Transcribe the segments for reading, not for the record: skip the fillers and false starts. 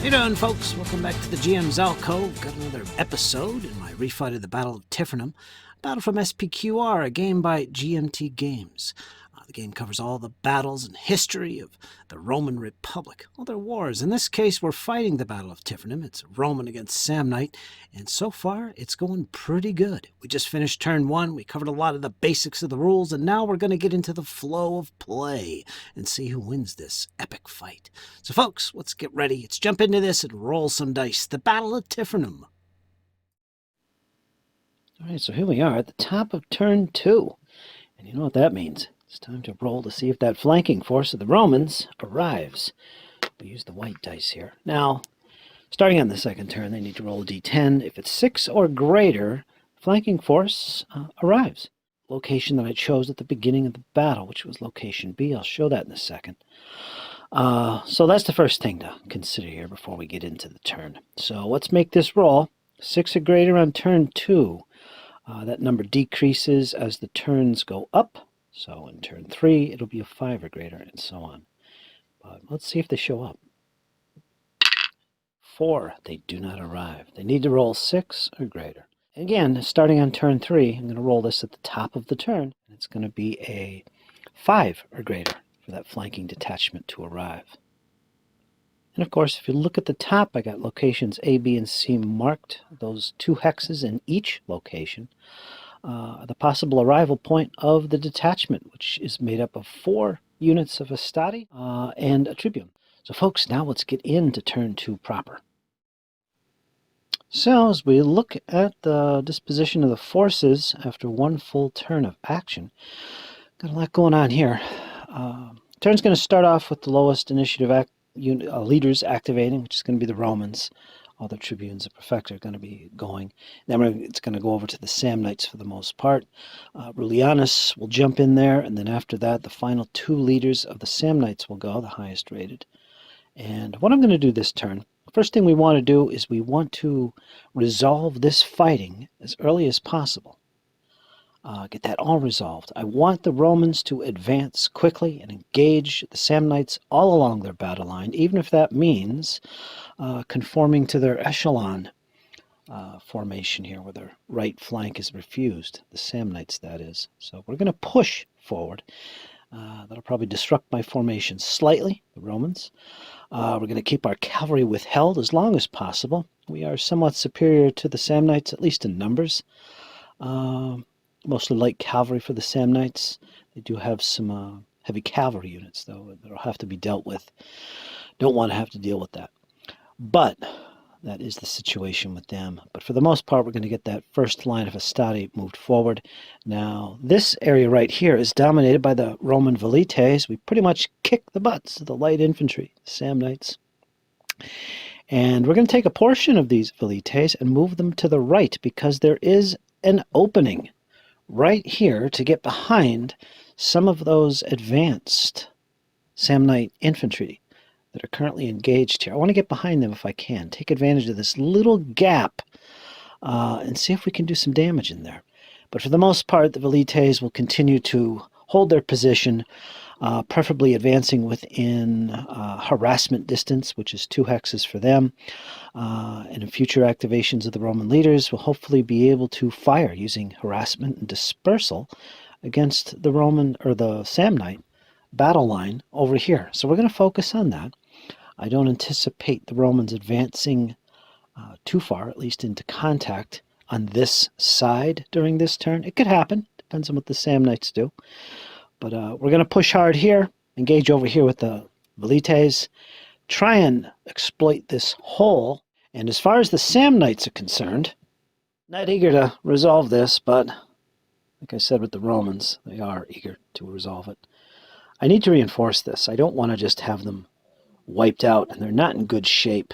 you doing, folks? Welcome back to the GM's Alcove. Got another episode in my refight of the Battle of Tifernum. A battle from SPQR, a game by GMT Games. The game covers all the battles and history of the Roman Republic, all their wars. In this case, we're fighting the Battle of Tifernum. It's Roman against Samnite, and so far, it's going pretty good. We just finished turn 1. We covered a lot of the basics of the rules, and now we're going to get into the flow of play and see who wins this epic fight. So, folks, let's get ready. Let's jump into this and roll some dice. The Battle of Tifernum. All right, so here we are at the top of turn 2, and you know what that means. It's time to roll to see if that flanking force of the Romans arrives. We use the white dice here. Now, starting on the second turn, they need to roll a d10. If it's 6 or greater, flanking force arrives. Location that I chose at the beginning of the battle, which was location B. I'll show that in a second. So that's the first thing to consider here before we get into the turn. So let's make this roll. 6 or greater on turn 2. That number decreases as the turns go up. So in turn 3, it'll be a 5 or greater, and so on. But let's see if they show up. 4, they do not arrive. They need to roll 6 or greater. Again, starting on turn 3, I'm going to roll this at the top of the turn. It's going to be a 5 or greater for that flanking detachment to arrive. And of course, if you look at the top, I got locations A, B, and C marked. Those 2 hexes in each location. The possible arrival point of the detachment, which is made up of 4 units of Astati and a Tribune. So folks, now let's get into turn 2 proper. So as we look at the disposition of the forces after 1 full turn of action, got a lot going on here. Turn's going to start off with the lowest initiative leaders activating, which is going to be the Romans. All the tribunes of Perfect are going to be going. Then it's going to go over to the Samnites for the most part. Rulianus will jump in there, and then after that, the final 2 leaders of the Samnites will go, the highest rated. And what I'm going to do this turn, first thing we want to do is we want to resolve this fighting as early as possible. Get that all resolved. I want the Romans to advance quickly and engage the Samnites all along their battle line, even if that means conforming to their echelon formation here, where their right flank is refused, the Samnites, that is. So we're going to push forward. That'll probably disrupt my formation slightly, the Romans. We're going to keep our cavalry withheld as long as possible. We are somewhat superior to the Samnites, at least in numbers. Mostly light cavalry for the Samnites. They do have some heavy cavalry units, though, that'll have to be dealt with. Don't want to have to deal with that. But that is the situation with them. But for the most part, we're going to get that first line of Astati moved forward. Now, this area right here is dominated by the Roman velites. We pretty much kick the butts of the light infantry, the Samnites. And we're going to take a portion of these velites and move them to the right, because there is an opening right here to get behind some of those advanced Samnite infantry that are currently engaged here. I want to get behind them if I can, take advantage of this little gap and see if we can do some damage in there. But for the most part, the velites will continue to hold their position, preferably advancing within harassment distance, which is 2 hexes for them. And in future activations of the Roman leaders, we'll hopefully be able to fire using harassment and dispersal against the Roman or the Samnite battle line over here. So we're going to focus on that. I don't anticipate the Romans advancing too far, at least into contact on this side during this turn. It could happen, depends on what the Samnites do. But we're going to push hard here, engage over here with the velites, try and exploit this hole. And as far as the Samnites are concerned, not eager to resolve this, but like I said with the Romans, they are eager to resolve it. I need to reinforce this. I don't want to just have them wiped out, and they're not in good shape.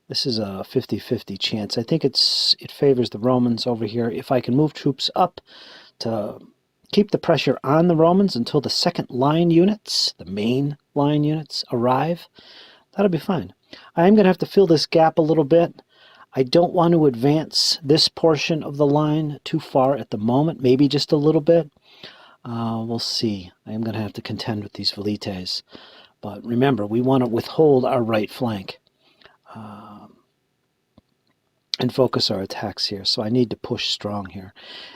This is a 50-50 chance. I think it favors the Romans over here. If I can move troops up to keep the pressure on the Romans until the second line units, the main line units, arrive, that'll be fine. I am going to have to fill this gap a little bit. I don't want to advance this portion of the line too far at the moment, maybe just a little bit. We'll see. I am going to have to contend with these velites. But remember, we want to withhold our right flank. and focus our attacks here. So I need to push strong here.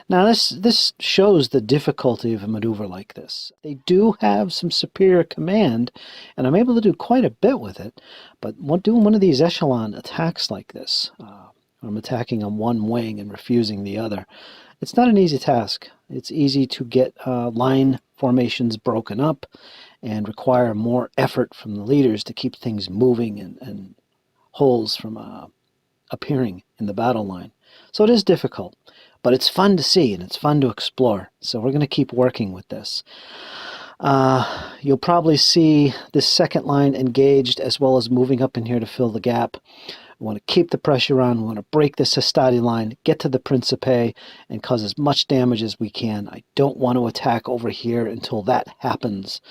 Now this shows the difficulty of a maneuver like this. They do have some superior command, and I'm able to do quite a bit with it, but doing one of these echelon attacks like this, I'm attacking on one wing and refusing the other, it's not an easy task. It's easy to get line formations broken up and require more effort from the leaders to keep things moving and holes from appearing in the battle line. So it is difficult, but it's fun to see and it's fun to explore. So we're going to keep working with this. You'll probably see this second line engaged as well as moving up in here to fill the gap. We want to keep the pressure on. We want to break this Hastati line, get to the Principe, and cause as much damage as we can. I don't want to attack over here until that happens.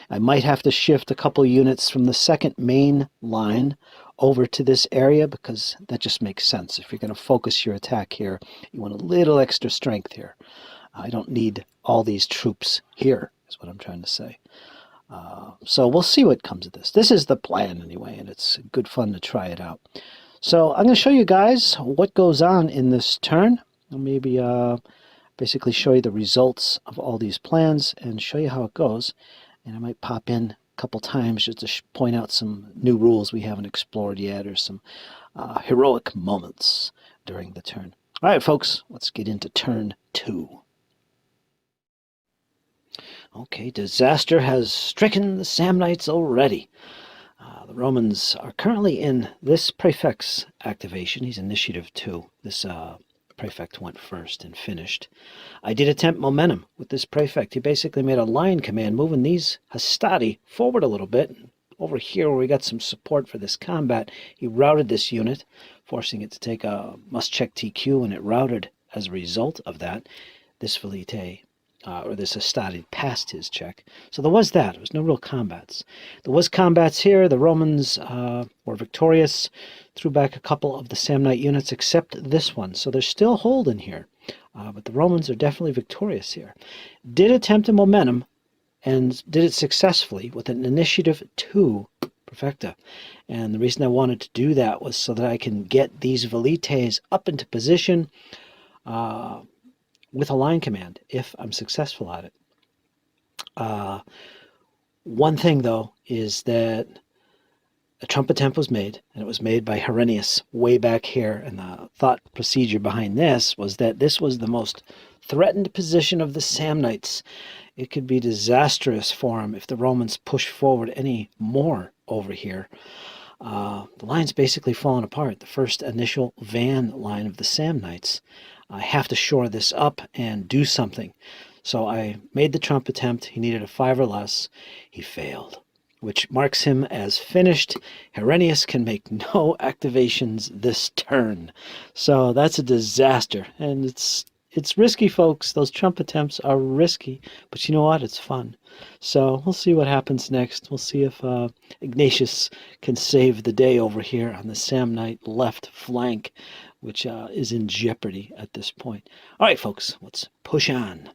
I might have to shift a couple units from the second main line over to this area because that just makes sense. If you're going to focus your attack here, you want a little extra strength here. I don't need all these troops here, is what I'm trying to say. So we'll see what comes of this. This is the plan anyway, and it's good fun to try it out. So I'm going to show you guys what goes on in this turn. I'll maybe basically show you the results of all these plans and show you how it goes. And I might pop in a couple times just to point out some new rules we haven't explored yet or some heroic moments during the turn. All right, folks, let's get into turn 2. Okay, disaster has stricken the Samnites already. The Romans are currently in this prefect's activation. He's initiative 2. This prefect went first and finished. I did attempt momentum with this prefect. He basically made a line command, moving these Hastati forward a little bit. Over here where we got some support for this combat, he routed this unit, forcing it to take a must-check TQ, and it routed as a result of that. This Velite, or this Hastati, passed his check. So there was that. There was no real combats. There was combats here. The Romans were victorious, threw back a couple of the Samnite units, except this one. So there's still hold in here. But the Romans are definitely victorious here. Did attempt a momentum, and did it successfully with an initiative 2 Perfecta. And the reason I wanted to do that was so that I can get these Velites up into position with a line command, if I'm successful at it. One thing, though, is that a trump attempt was made, and it was made by Herennius way back here, and the thought procedure behind this was that this was the most threatened position of the Samnites. It could be disastrous for them if the Romans push forward any more over here. The line's basically fallen apart, the first initial van line of the Samnites. I have to shore this up and do something. So I made the trump attempt. He needed a 5 or less. He failed, which marks him as finished. Herennius can make no activations this turn. So that's a disaster. And it's risky, folks. Those trump attempts are risky. But you know what? It's fun. So we'll see what happens next. We'll see if Ignatius can save the day over here on the Samnite left flank, which is in jeopardy at this point. All right, folks, let's push on.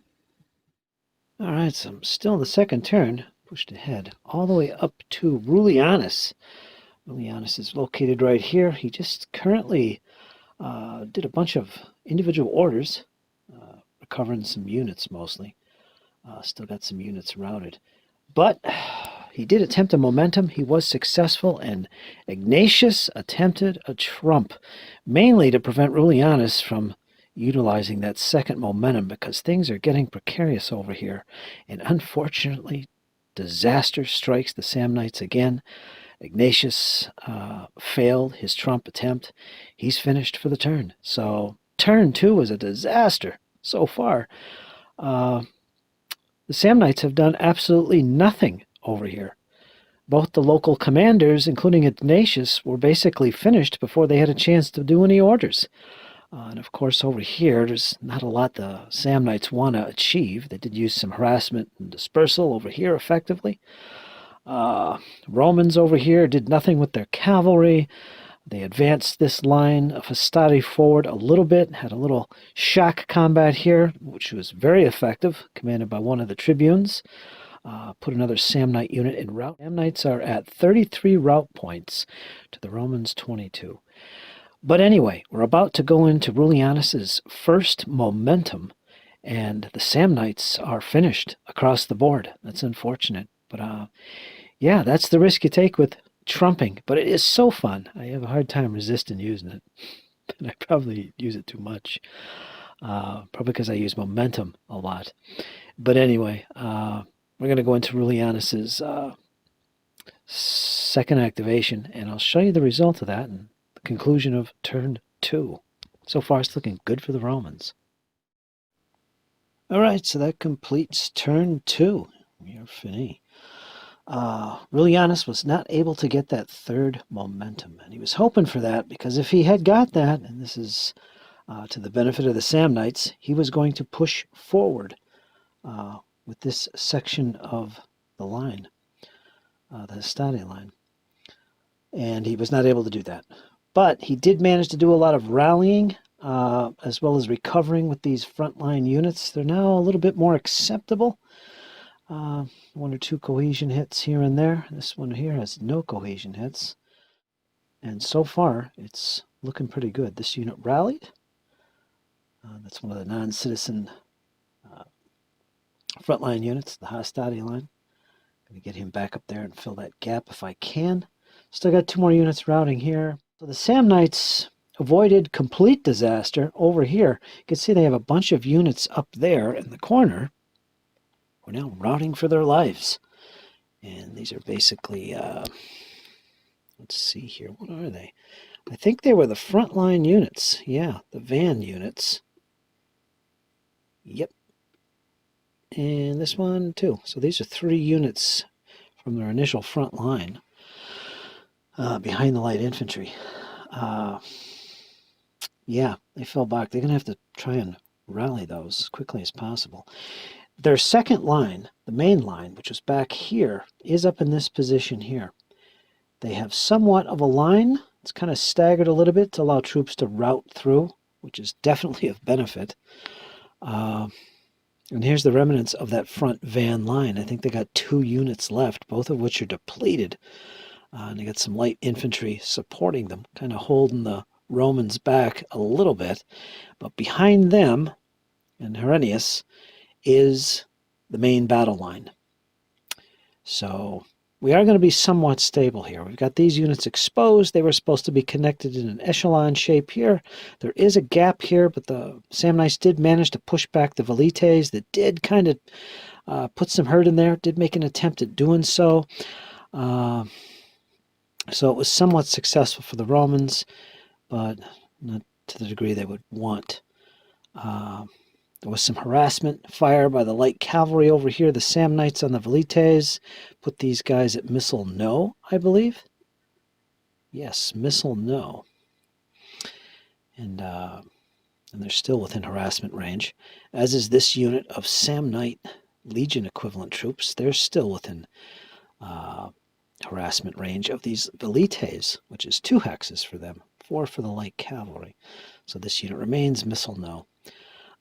All right, so I'm still in the second turn, pushed ahead all the way up to Rulianus. Rulianus is located right here. He just currently did a bunch of individual orders, recovering some units mostly. Still got some units routed. But he did attempt a momentum. He was successful, and Ignatius attempted a trump, mainly to prevent Rulianus from utilizing that second momentum, because things are getting precarious over here. And unfortunately, disaster strikes the Samnites again. Ignatius failed his trump attempt. He's finished for the turn. So turn 2 is a disaster so far. The Samnites have done absolutely nothing over here. Both the local commanders, including Ignatius, were basically finished before they had a chance to do any orders. And of course, over here, there's not a lot the Samnites want to achieve. They did use some harassment and dispersal over here effectively. Romans over here did nothing with their cavalry. They advanced this line of Hastati forward a little bit, had a little shock combat here, which was very effective, commanded by one of the tribunes. put another Samnite unit in route. Samnites are at 33 route points to the Romans 22. But anyway, we're about to go into Rullianus's first momentum, and the Samnites are finished across the board. That's unfortunate. But yeah, that's the risk you take with trumping. But it is so fun. I have a hard time resisting using it. And I probably use it too much. Probably because I use momentum a lot. But anyway, we're going to go into Rullianus's second activation, and I'll show you the result of that and the conclusion of turn 2. So far, it's looking good for the Romans. All right, so that completes turn 2. We are finished. Rullianus was not able to get that third momentum, and he was hoping for that, because if he had got that, and this is to the benefit of the Samnites, he was going to push forward with this section of the line, the Hastati line, and he was not able to do that. But he did manage to do a lot of rallying, as well as recovering with these frontline units. They're now a little bit more acceptable. 1 or 2 cohesion hits here and there. This one here has no cohesion hits. And so far, it's looking pretty good. This unit rallied. That's one of the non-citizen frontline units, the Hastati line. Going to get him back up there and fill that gap if I can. Still got 2 more units routing here. So the Samnites avoided complete disaster over here. You can see they have a bunch of units up there in the corner. We're now routing for their lives. And these are basically, let's see here, what are they? I think they were the frontline units. Yeah, the van units. Yep. And this one too. So these are 3 units from their initial front line behind the light infantry. Yeah, they fell back. They're going to have to try and rally those as quickly as possible. Their second line, the main line, which was back here, is up in this position here. They have somewhat of a line. It's kind of staggered a little bit to allow troops to route through, which is definitely of benefit. And here's the remnants of that front van line. I think they got 2 units left, both of which are depleted. And they got some light infantry supporting them, kind of holding the Romans back a little bit. But behind them, and Herennius, is the main battle line. So we are going to be somewhat stable here. We've got these units exposed. They were supposed to be connected in an echelon shape here. There is a gap here, but the Samnites did manage to push back the Velites. That did kind of put some hurt in there, did make an attempt at doing so. So it was somewhat successful for the Romans, but not to the degree they would want. There was some harassment fire by the light cavalry over here. The Samnites on the Velites put these guys at missile no, I believe. Yes, missile no. And they're still within harassment range, as is this unit of Samnite Legion equivalent troops. They're still within harassment range of these Velites, which is 2 hexes for them, 4 for the light cavalry. So this unit remains missile no.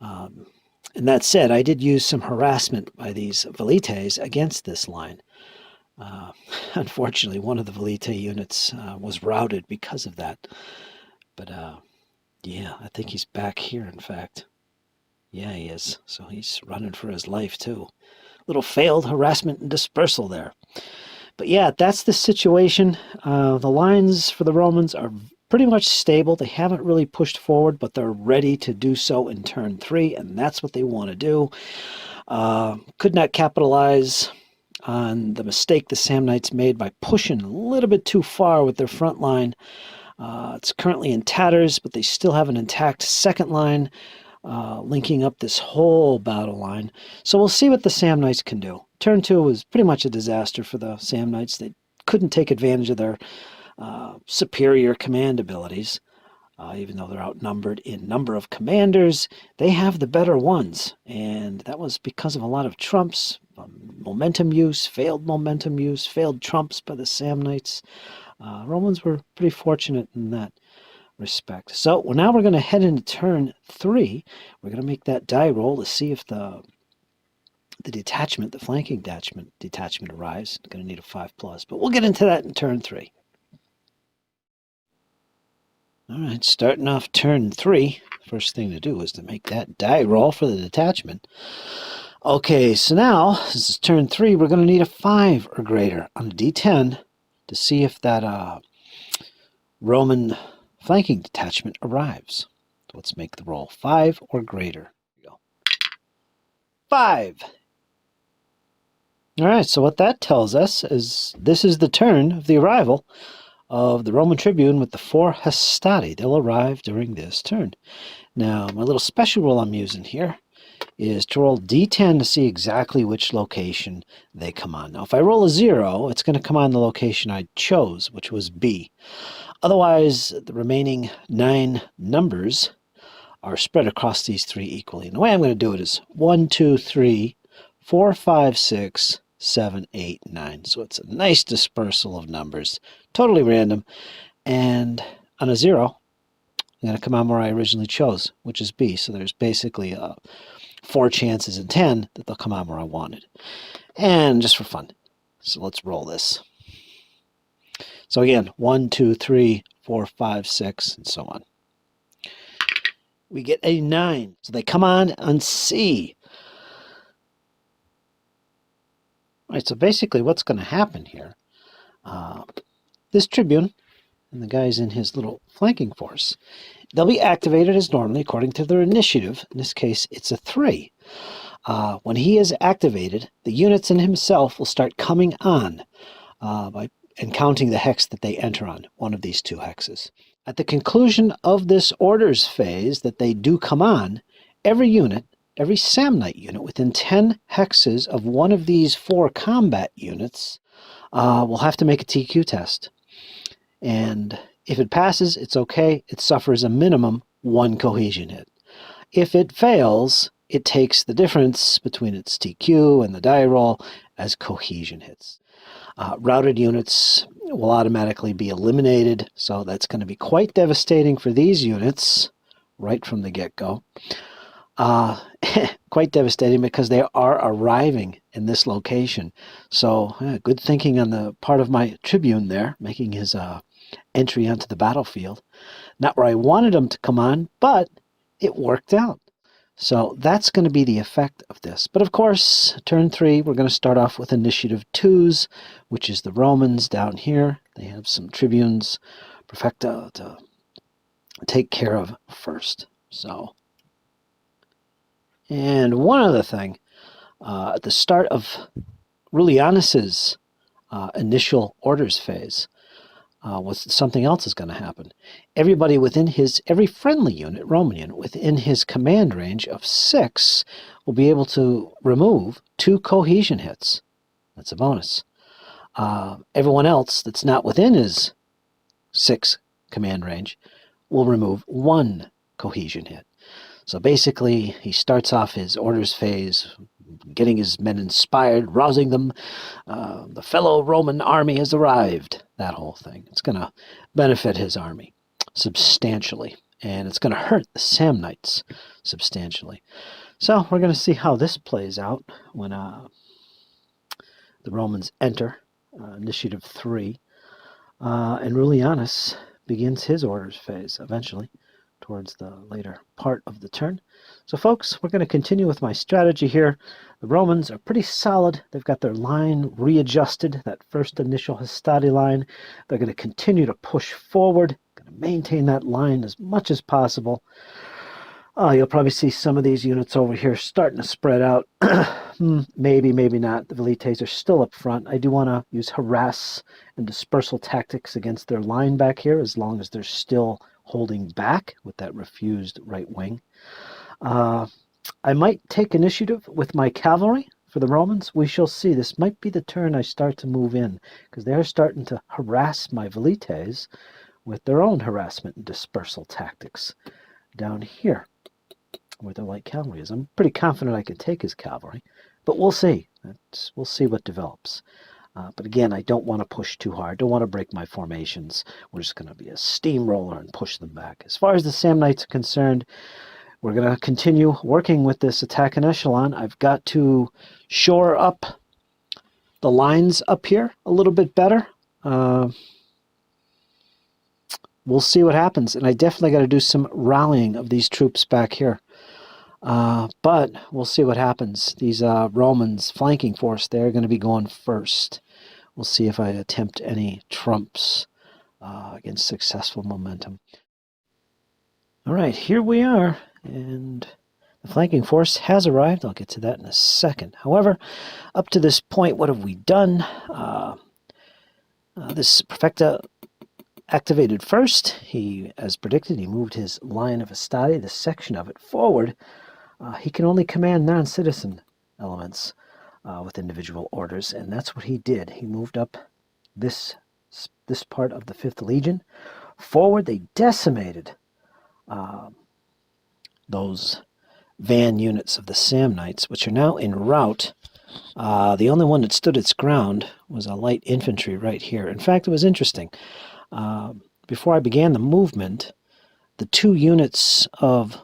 And that said, I did use some harassment by these Velites against this line. Unfortunately, one of the Velite units was routed because of that. But yeah, I think he's back here, in fact. Yeah, he is. So he's running for his life, too. Little failed harassment and dispersal there. But yeah, that's the situation. The lines for the Romans are pretty much stable. They haven't really pushed forward, but they're ready to do so in turn 3, and that's what they want to do. Could not capitalize on the mistake the Samnites made by pushing a little bit too far with their front line. It's currently in tatters, but they still have an intact second line linking up this whole battle line. So we'll see what the Samnites can do. Turn 2 was pretty much a disaster for the Samnites. They couldn't take advantage of their superior command abilities. Even though they're outnumbered in number of commanders, they have the better ones. And that was because of a lot of trumps, momentum use, failed trumps by the Samnites. Romans were pretty fortunate in that respect. So now we're going to head into turn 3. We're going to make that die roll to see if the the detachment, the flanking detachment arrives. Going to need a 5+, but we'll get into that in turn 3. All right, starting off turn 3. First thing to do is to make that die roll for the detachment. Okay, so now, this is turn 3, we're going to need a 5 or greater on a d10 to see if that Roman flanking detachment arrives. So let's make the roll 5 or greater. Here we go. 5! All right, so what that tells us is this is the turn of the arrival of the Roman tribune with the 4 Hastati. They'll arrive during this turn. Now, my little special rule I'm using here is to roll d10 to see exactly which location they come on. Now, if I roll a 0, it's going to come on the location I chose, which was B. Otherwise, the remaining 9 numbers are spread across these 3 equally. And the way I'm going to do it is 1, 2, 3, 4, 5, 6, 7, 8, 9. So it's a nice dispersal of numbers, totally random. And on a 0, I'm going to come on where I originally chose, which is B. So there's basically 4 chances in 10 that they'll come on where I wanted. And just for fun. So let's roll this. So again, 1, 2, 3, 4, 5, 6, and so on. We get a 9. So they come on C. All right, so basically what's going to happen here, this tribune and the guys in his little flanking force, they'll be activated as normally according to their initiative. In this case, it's a 3. When he is activated, the units in himself will start coming on by counting the hex that they enter on, one of these 2 hexes. At the conclusion of this orders phase that they do come on, every unit, every Samnite unit within 10 hexes of one of these 4 combat units will have to make a TQ test. And if it passes, it's okay. It suffers a minimum 1 cohesion hit. If it fails, it takes the difference between its TQ and the die roll as cohesion hits. Routed units will automatically be eliminated, so that's going to be quite devastating for these units right from the get-go. Quite devastating because they are arriving in this location. So good thinking on the part of my tribune there, making his entry onto the battlefield. Not where I wanted him to come on, but it worked out. So that's going to be the effect of this. But of course, turn 3, we're going to start off with initiative 2s, which is the Romans down here. They have some tribunes, perfecta, to take care of first. So, and one other thing, at the start of Rulianus's initial orders phase, was something else is going to happen. Everybody within every friendly unit, Roman unit, within his command range of 6 will be able to remove 2 cohesion hits. That's a bonus. Everyone else that's not within his 6 command range will remove 1 cohesion hit. So basically, he starts off his orders phase getting his men inspired, rousing them. The fellow Roman army has arrived. That whole thing. It's going to benefit his army substantially, and it's going to hurt the Samnites substantially. So we're going to see how this plays out when the Romans enter initiative 3, and Rulianus begins his orders phase eventually towards the later part of the turn. So folks, we're going to continue with my strategy here. The Romans are pretty solid. They've got their line readjusted, that first initial Hastati line. They're going to continue to push forward, going to maintain that line as much as possible. You'll probably see some of these units over here starting to spread out. Maybe, maybe not. The Velites are still up front. I do want to use harass and dispersal tactics against their line back here, as long as they're still holding back with that refused right wing. I might take initiative with my cavalry for the Romans. We shall see. This might be the turn I start to move in, because they're starting to harass my Velites with their own harassment and dispersal tactics down here where the light cavalry is. I'm pretty confident I can take his cavalry, but we'll see. We'll see what develops. But again, I don't want to push too hard. Don't want to break my formations. We're just going to be a steamroller and push them back. As far as the Samnites are concerned, we're going to continue working with this attack in echelon. I've got to shore up the lines up here a little bit better. We'll see what happens, and I definitely got to do some rallying of these troops back here. But we'll see what happens. These Romans flanking force, they're going to be going first. We'll see if I attempt any trumps against successful momentum. All right, here we are, and the flanking force has arrived. I'll get to that in a second. However, up to this point, what have we done? This Perfecta activated first. He, as predicted, he moved his line of Hastati, this section of it, forward. He can only command non-citizen elements with individual orders, and that's what he did. He moved up this part of the 5th Legion forward. They decimated those van units of the Samnites, which are now en route. The only one that stood its ground was a light infantry right here. In fact, it was interesting. Before I began the movement, the 2 units of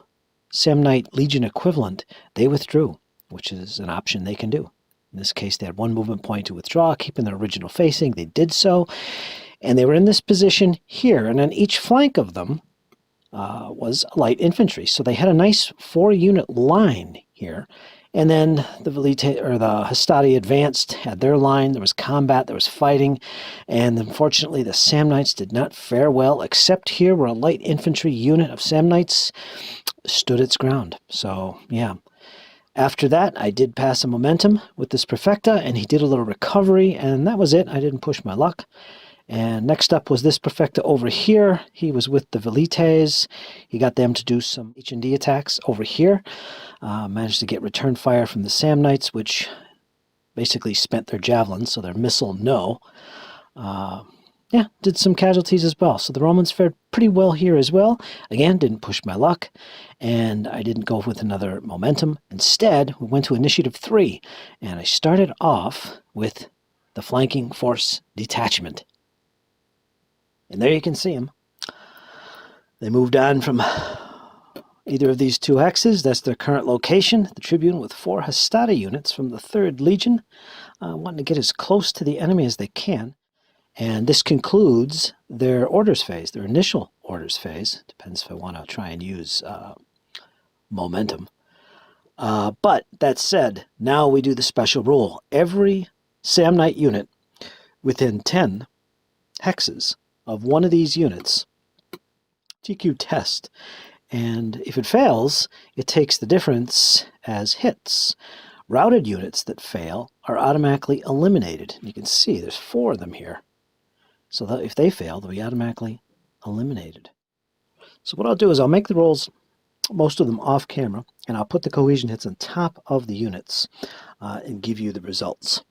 Samnite Legion equivalent, they withdrew, which is an option they can do. In this case, they had 1 movement point to withdraw, keeping their original facing. They did so, and they were in this position here, and on each flank of them was light infantry. So they had a nice 4-unit line here, and then the Hastati advanced, had their line. There was combat, there was fighting, and unfortunately the Samnites did not fare well, except here where a light infantry unit of Samnites stood its ground. So, yeah. After that, I did pass a momentum with this Perfecta, and he did a little recovery, and that was it. I didn't push my luck. And next up was this Perfecta over here. He was with the Velites. He got them to do some H&D attacks over here. Managed to get return fire from the Samnites, which basically spent their javelins, so their missile no. Yeah, did some casualties as well. So the Romans fared pretty well here as well. Again, didn't push my luck, and I didn't go with another momentum. Instead, we went to Initiative 3, and I started off with the Flanking Force Detachment. And there you can see them. They moved on from either of these 2 hexes. That's their current location. The Tribune with 4 Hastati units from the 3rd Legion, wanting to get as close to the enemy as they can. And this concludes their orders phase, their initial orders phase. Depends if I want to try and use momentum. But that said, now we do the special rule. Every Samnite unit within 10 hexes of one of these units, TQ test. And if it fails, it takes the difference as hits. Routed units that fail are automatically eliminated. You can see there's 4 of them here. So that if they fail, they'll be automatically eliminated. So what I'll do is I'll make the rolls, most of them off camera, and I'll put the cohesion hits on top of the units and give you the results.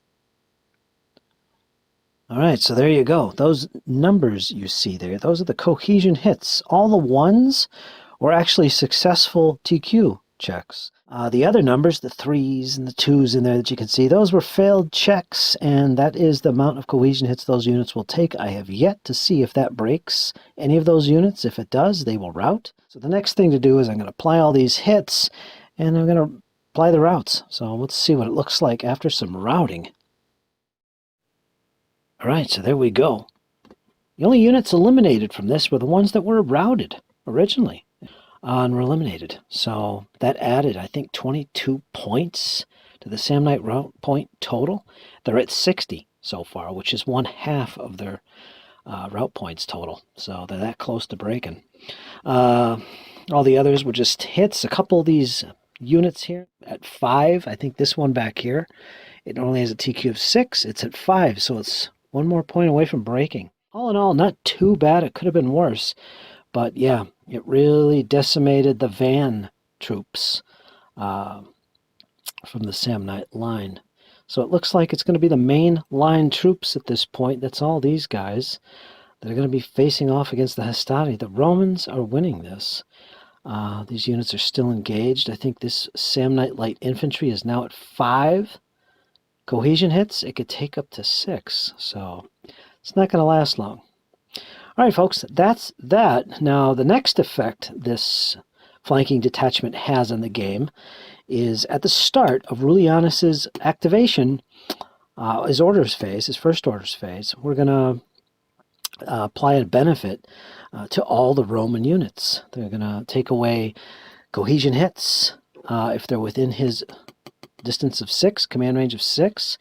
All right, so there you go. Those numbers you see there, those are the cohesion hits. All the 1s were actually successful TQ checks. The other numbers, the 3s and the 2s in there that you can see, those were failed checks, and that is the amount of cohesion hits those units will take. I have yet to see if that breaks any of those units. If it does, they will rout. So the next thing to do is I'm going to apply all these hits, and I'm going to apply the routes. So let's see what it looks like after some routing. All right, so there we go. The only units eliminated from this were the ones that were routed originally. And were eliminated. So that added, I think, 22 points to the Samnite route point total. They're at 60 so far, which is 1/2 of their route points total. So they're that close to breaking. All the others were just hits. A couple of these units here at 5. I think this one back here, it only has a TQ of 6. It's at 5, so it's 1 more point away from breaking. All in all, not too bad. It could have been worse. But yeah, it really decimated the van troops from the Samnite line. So it looks like it's going to be the main line troops at this point. That's all these guys that are going to be facing off against the Hastati. The Romans are winning this. These units are still engaged. I think this Samnite light infantry is now at 5 cohesion hits. It could take up to 6. So it's not going to last long. All right, folks, that's that. Now, the next effect this flanking detachment has in the game is at the start of Rulianus's activation, his orders phase, his first orders phase, we're going to apply a benefit to all the Roman units. They're going to take away cohesion hits if they're within his distance of 6, command range of 6.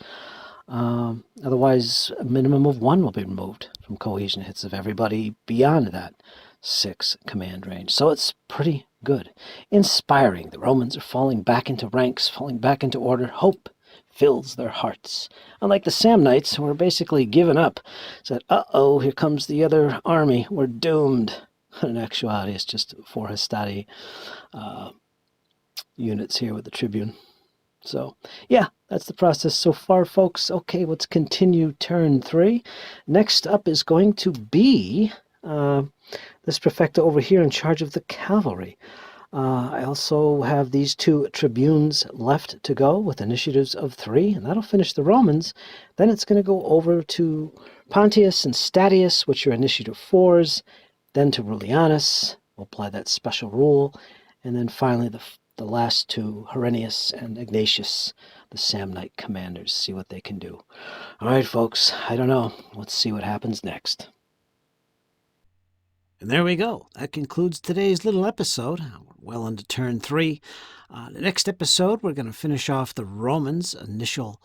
Otherwise, a minimum of 1 will be removed from cohesion hits of everybody beyond that 6 command range. So it's pretty good. Inspiring. The Romans are falling back into ranks, falling back into order. Hope fills their hearts. Unlike the Samnites, who are basically given up, said, uh-oh, here comes the other army. We're doomed. In actuality, it's just 4 Hastati units here with the Tribune. So, yeah, that's the process so far, folks. Okay, let's continue turn 3. Next up is going to be this Prefecta over here in charge of the cavalry. I also have these 2 tribunes left to go with initiatives of 3, and that'll finish the Romans. Then it's going to go over to Pontius and Statius, which are initiative 4s, then to Rulianus. We'll apply that special rule, and then finally the last 2, Herennius and Ignatius, the Samnite commanders. See what they can do. All right, folks, I don't know. Let's see what happens next. And there we go. That concludes today's little episode. We're well into turn 3. The next episode, we're going to finish off the Romans' initial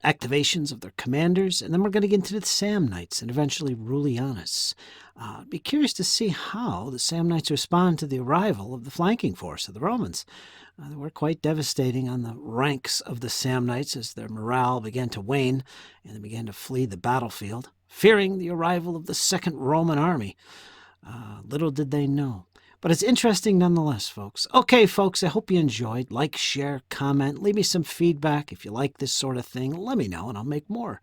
activations of their commanders, and then we're going to get into the Samnites and eventually Rulianus. Be curious to see how the Samnites respond to the arrival of the flanking force of the Romans. They were quite devastating on the ranks of the Samnites as their morale began to wane and they began to flee the battlefield, fearing the arrival of the second Roman army. Little did they know. But it's interesting nonetheless, folks. Okay, folks, I hope you enjoyed. Like, share, comment, leave me some feedback. If you like this sort of thing, let me know and I'll make more.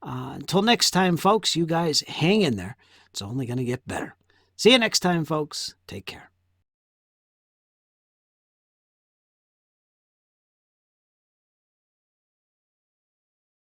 Until next time, folks, you guys hang in there. It's only going to get better. See you next time, folks. Take care.